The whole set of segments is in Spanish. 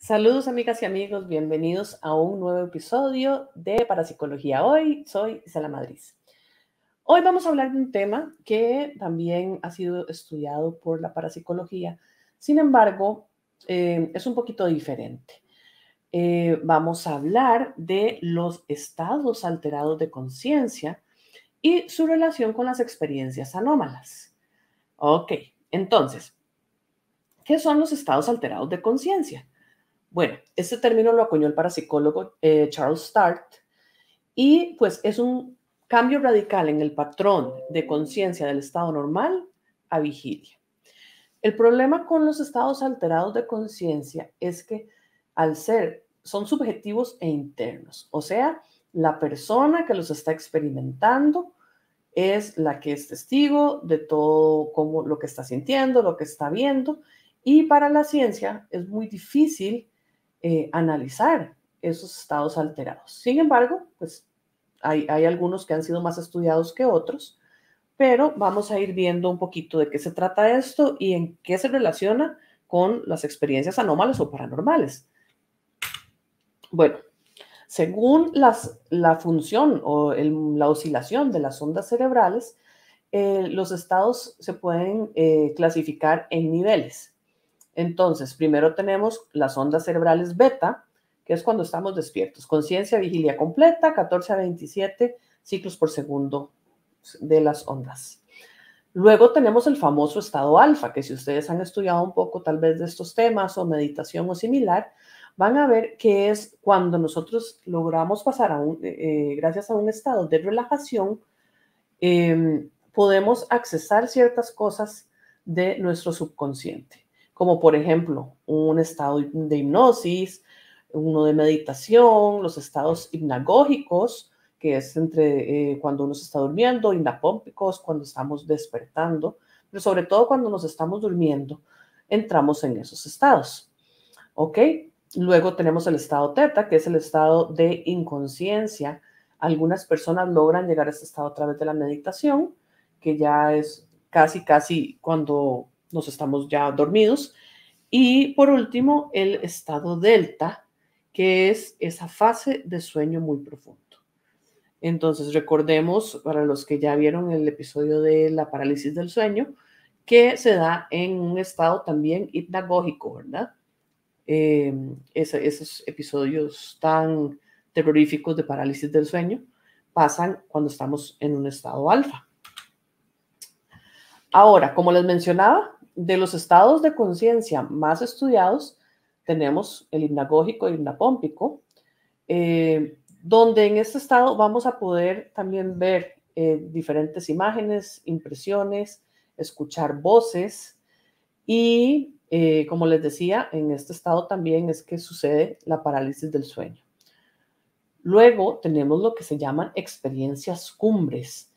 Saludos amigas y amigos, bienvenidos a un nuevo episodio de Parapsicología. Hoy soy Isela Madrid. Hoy vamos a hablar de un tema que también ha sido estudiado por la parapsicología, sin embargo, es un poquito diferente. Vamos a hablar de los estados alterados de conciencia y su relación con las experiencias anómalas. Ok, entonces, ¿qué son los estados alterados de conciencia? Bueno, este término lo acuñó el parapsicólogo Charles Start y pues es un cambio radical en el patrón de conciencia del estado normal a vigilia. El problema con los estados alterados de conciencia es que son subjetivos e internos, o sea, la persona que los está experimentando es la que es testigo de todo como lo que está sintiendo, lo que está viendo, y para la ciencia es muy difícil analizar esos estados alterados. Sin embargo, pues hay algunos que han sido más estudiados que otros, pero vamos a ir viendo un poquito de qué se trata esto y en qué se relaciona con las experiencias anómalas o paranormales. Bueno, según la función o la oscilación de las ondas cerebrales, los estados se pueden clasificar en niveles. Entonces, primero tenemos las ondas cerebrales beta, que es cuando estamos despiertos. Conciencia, vigilia completa, 14 a 27 ciclos por segundo de las ondas. Luego tenemos el famoso estado alfa, que si ustedes han estudiado un poco tal vez de estos temas o meditación o similar, van a ver que es cuando nosotros logramos pasar gracias a un estado de relajación, podemos accesar ciertas cosas de nuestro subconsciente, como por ejemplo un estado de hipnosis, uno de meditación, los estados hipnagógicos, que es entre cuando uno se está durmiendo, hipnapómpicos, cuando estamos despertando, pero sobre todo cuando nos estamos durmiendo, entramos en esos estados. ¿Ok? Luego tenemos el estado teta, que es el estado de inconsciencia. Algunas personas logran llegar a este estado a través de la meditación, que ya es casi cuando nos estamos ya dormidos. Y por último, el estado delta, que es esa fase de sueño muy profundo. Entonces, recordemos, para los que ya vieron el episodio de la parálisis del sueño, que se da en un estado también hipnagógico, ¿verdad? Esos episodios tan terroríficos de parálisis del sueño pasan cuando estamos en un estado alfa. Ahora, como les mencionaba, de los estados de conciencia más estudiados, tenemos el hipnagógico y hipnapómpico, donde en este estado vamos a poder también ver diferentes imágenes, impresiones, escuchar voces y, como les decía, en este estado también es que sucede la parálisis del sueño. Luego tenemos lo que se llaman experiencias cumbres.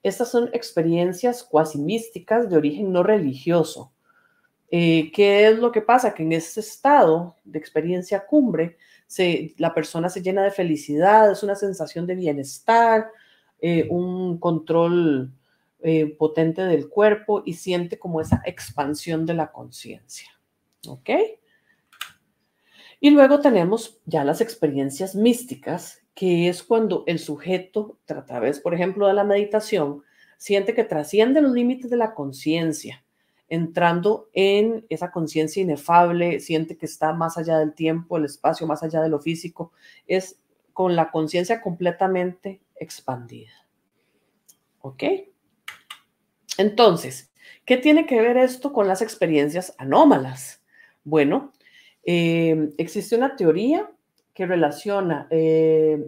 Estas son experiencias cuasi místicas de origen no religioso. ¿Qué es lo que pasa? Que en este estado de experiencia cumbre, la persona se llena de felicidad, es una sensación de bienestar, un control potente del cuerpo y siente como esa expansión de la conciencia. ¿Ok? Y luego tenemos ya las experiencias místicas, que es cuando el sujeto, a través, por ejemplo, de la meditación, siente que trasciende los límites de la conciencia, entrando en esa conciencia inefable, siente que está más allá del tiempo, el espacio, más allá de lo físico, es con la conciencia completamente expandida. ¿Ok? Entonces, ¿qué tiene que ver esto con las experiencias anómalas? Bueno, existe una teoría que relaciona, que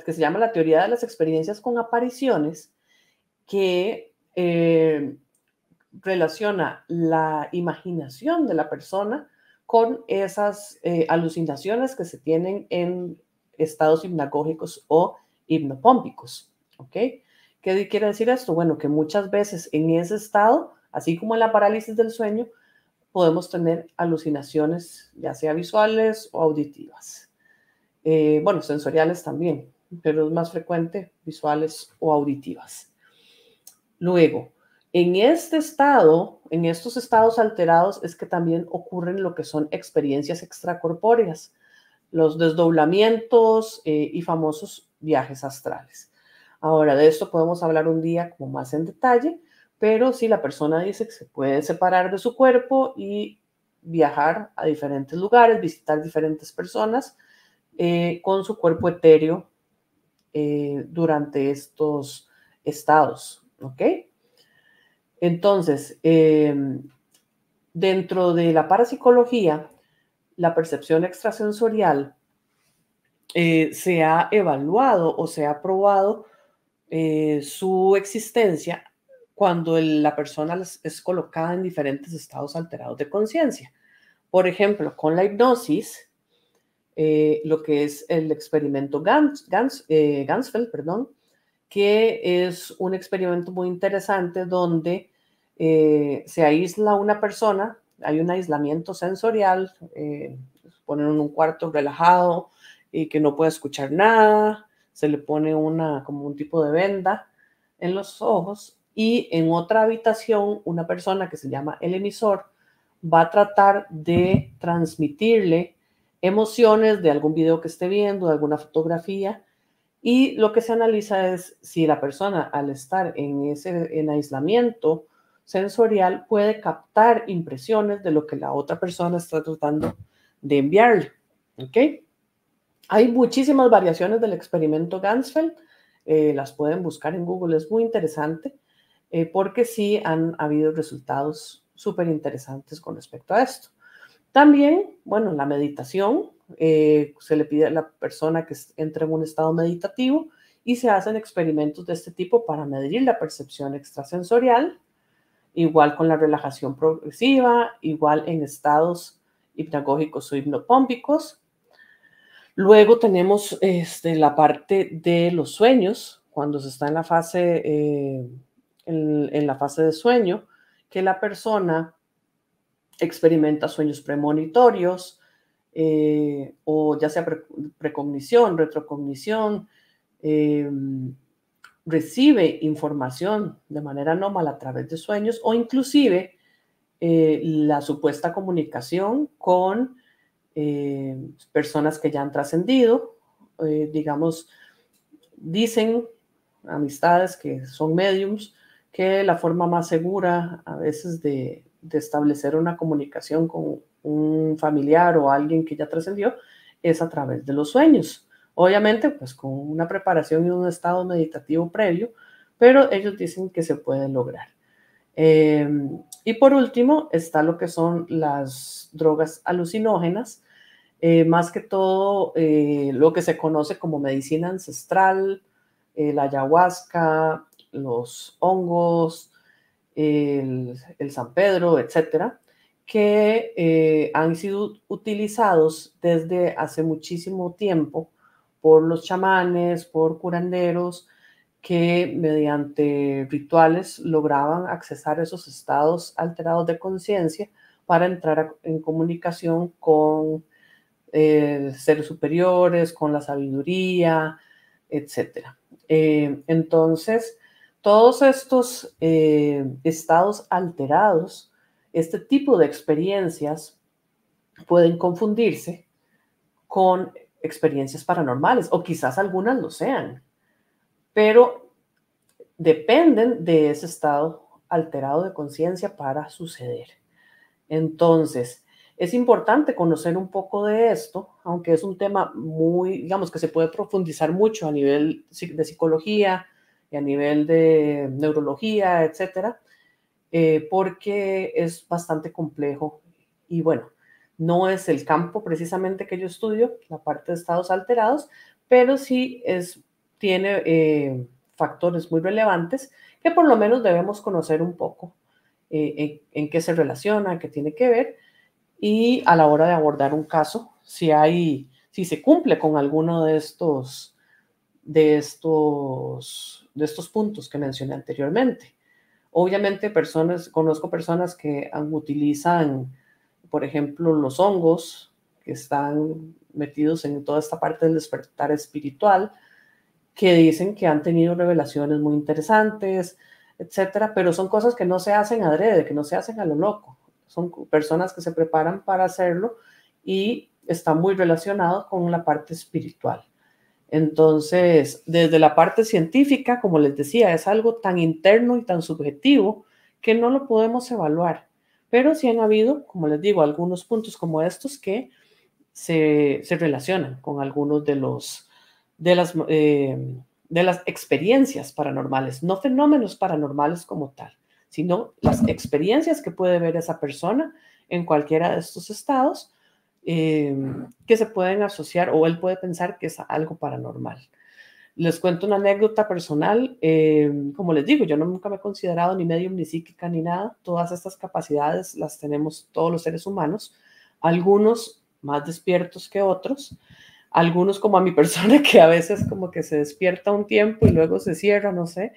se llama la teoría de las experiencias con apariciones, que relaciona la imaginación de la persona con esas alucinaciones que se tienen en estados hipnagógicos o hipnopómpicos. ¿Ok? ¿Qué quiere decir esto? Bueno, que muchas veces en ese estado, así como en la parálisis del sueño, podemos tener alucinaciones, ya sea visuales o auditivas. Bueno, sensoriales también, pero es más frecuente visuales o auditivas. Luego, En este estado, en estos estados alterados, es que también ocurren lo que son experiencias extracorpóreas, los desdoblamientos y famosos viajes astrales. Ahora, de esto podemos hablar un día como más en detalle, pero si la persona dice que se puede separar de su cuerpo y viajar a diferentes lugares, visitar diferentes personas con su cuerpo etéreo durante estos estados, ¿ok? Entonces, dentro de la parapsicología, la percepción extrasensorial se ha evaluado o se ha probado su existencia cuando la persona es colocada en diferentes estados alterados de conciencia. Por ejemplo, con la hipnosis, lo que es el experimento Ganzfeld, perdón, que es un experimento muy interesante donde se aísla una persona, hay un aislamiento sensorial, ponen en un cuarto relajado y que no puede escuchar nada, se le pone como un tipo de venda en los ojos y en otra habitación una persona que se llama el emisor va a tratar de transmitirle emociones de algún video que esté viendo, de alguna fotografía, y lo que se analiza es si la persona al estar en aislamiento sensorial puede captar impresiones de lo que la otra persona está tratando de enviarle. ¿Ok? Hay muchísimas variaciones del experimento Ganzfeld, las pueden buscar en Google, es muy interesante, porque sí han habido resultados súper interesantes con respecto a esto. También, bueno, la meditación, se le pide a la persona que entre en un estado meditativo y se hacen experimentos de este tipo para medir la percepción extrasensorial, igual con la relajación progresiva, igual en estados hipnagógicos o hipnopómpicos. Luego tenemos la parte de los sueños, cuando se está en la fase, en la fase de sueño, que la persona experimenta sueños premonitorios, o ya sea precognición, retrocognición, eh, recibe información de manera anómala a través de sueños o inclusive la supuesta comunicación con personas que ya han trascendido, digamos, dicen amistades que son mediums que la forma más segura a veces de establecer una comunicación con un familiar o alguien que ya trascendió es a través de los sueños. Obviamente, pues con una preparación y un estado meditativo previo, pero ellos dicen que se puede lograr. Y por último está lo que son las drogas alucinógenas, más que todo lo que se conoce como medicina ancestral, la ayahuasca, los hongos, el San Pedro, etcétera, que han sido utilizados desde hace muchísimo tiempo por los chamanes, por curanderos, que mediante rituales lograban accesar esos estados alterados de conciencia para entrar en comunicación con seres superiores, con la sabiduría, etcétera. Entonces, todos estos estados alterados, este tipo de experiencias pueden confundirse con experiencias paranormales, o quizás algunas lo sean, pero dependen de ese estado alterado de conciencia para suceder. Entonces, es importante conocer un poco de esto, aunque es un tema muy, digamos, que se puede profundizar mucho a nivel de psicología y a nivel de neurología, etcétera, porque es bastante complejo y bueno, no es el campo precisamente que yo estudio, la parte de estados alterados, pero sí tiene factores muy relevantes que por lo menos debemos conocer un poco en qué se relaciona, qué tiene que ver, y a la hora de abordar un caso, si se cumple con alguno de estos puntos que mencioné anteriormente. Obviamente, conozco personas que utilizan, por ejemplo, los hongos que están metidos en toda esta parte del despertar espiritual, que dicen que han tenido revelaciones muy interesantes, etcétera, pero son cosas que no se hacen adrede, que no se hacen a lo loco. Son personas que se preparan para hacerlo y está muy relacionado con la parte espiritual. Entonces, desde la parte científica, como les decía, es algo tan interno y tan subjetivo que no lo podemos evaluar. Pero sí han habido, como les digo, algunos puntos como estos que se relacionan con algunos de las experiencias paranormales, no fenómenos paranormales como tal, sino las experiencias que puede ver esa persona en cualquiera de estos estados que se pueden asociar o él puede pensar que es algo paranormal. Les cuento una anécdota personal. Como les digo, yo nunca me he considerado ni medium, ni psíquica, ni nada. Todas estas capacidades las tenemos todos los seres humanos, algunos más despiertos que otros, algunos como a mi persona que a veces como que se despierta un tiempo y luego se cierra, no sé.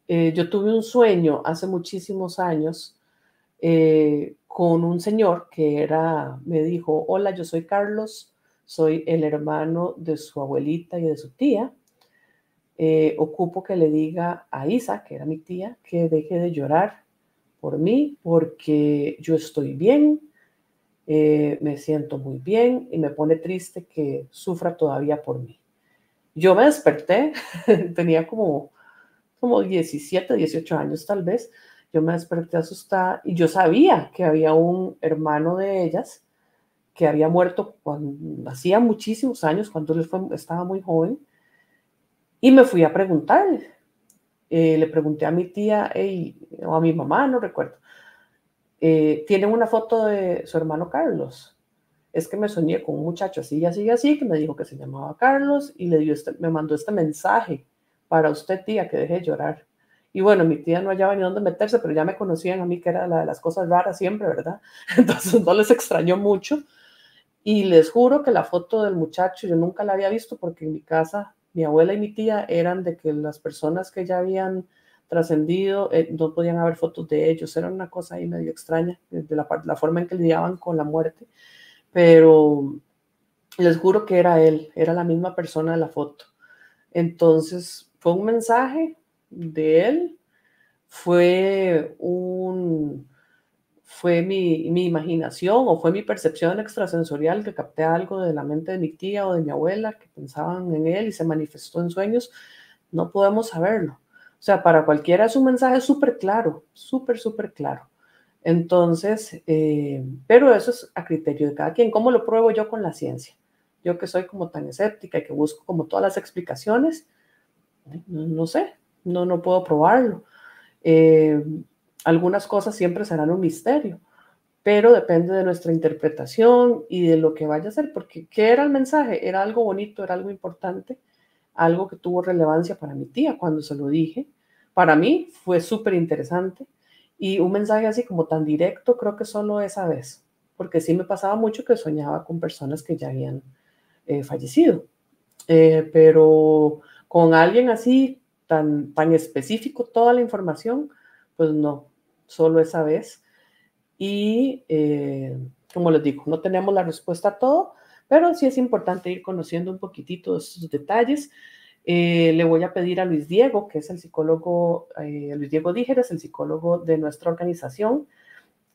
Yo tuve un sueño hace muchísimos años con un señor que me dijo, hola, yo soy Carlos, soy el hermano de su abuelita y de su tía. Ocupo que le diga a Isa, que era mi tía, que deje de llorar por mí porque yo estoy bien, me siento muy bien y me pone triste que sufra todavía por mí. Yo me desperté, tenía como 17, 18 años tal vez. Yo me desperté asustada y yo sabía que había un hermano de ellas que había muerto hacía muchísimos años, cuando él estaba muy joven, y me fui a preguntar. Le pregunté a mi tía o a mi mamá, no recuerdo, ¿tienen una foto de su hermano Carlos? Es que me soñé con un muchacho así y así y así, que me dijo que se llamaba Carlos y me mandó este mensaje para usted, tía, que deje de llorar. Y bueno, mi tía no hallaba ni dónde meterse, pero ya me conocían a mí, que era la de las cosas raras siempre, ¿verdad? Entonces no les extrañó mucho. Y les juro que la foto del muchacho yo nunca la había visto porque en mi casa mi abuela y mi tía eran de que las personas que ya habían trascendido no podían haber fotos de ellos. Era una cosa ahí medio extraña, de la forma en que lidiaban con la muerte. Pero les juro que era él, era la misma persona de la foto. Entonces fue un mensaje de él, fue mi imaginación o fue mi percepción extrasensorial que capté algo de la mente de mi tía o de mi abuela que pensaban en él y se manifestó en sueños. No podemos saberlo. O sea, para cualquiera es un mensaje súper claro, súper, súper claro. Entonces, pero eso es a criterio de cada quien. ¿Cómo lo pruebo yo con la ciencia? Yo que soy como tan escéptica y que busco como todas las explicaciones, no sé, no puedo probarlo. Eh, Algunas cosas siempre serán un misterio, pero depende de nuestra interpretación y de lo que vaya a ser, porque ¿qué era el mensaje? Era algo bonito, era algo importante, algo que tuvo relevancia para mi tía cuando se lo dije. Para mí fue súper interesante y un mensaje así como tan directo creo que solo esa vez, porque sí me pasaba mucho que soñaba con personas que ya habían fallecido, pero con alguien así tan específico toda la información, pues no, solo esa vez. Y como les digo, no tenemos la respuesta a todo, pero sí es importante ir conociendo un poquitito de estos detalles. Le voy a pedir a Luis Diego, que es el psicólogo, Luis Diego Dígeres, el psicólogo de nuestra organización,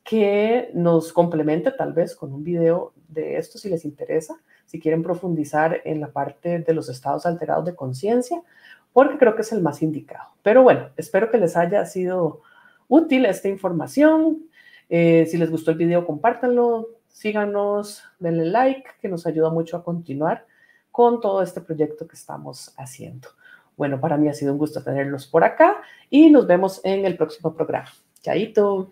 que nos complemente tal vez con un video de esto si les interesa, si quieren profundizar en la parte de los estados alterados de conciencia, porque creo que es el más indicado. Pero bueno, espero que les haya sido útil esta información. Si les gustó el video, compártanlo, síganos, denle like, que nos ayuda mucho a continuar con todo este proyecto que estamos haciendo. Bueno, para mí ha sido un gusto tenerlos por acá y nos vemos en el próximo programa. Chaito.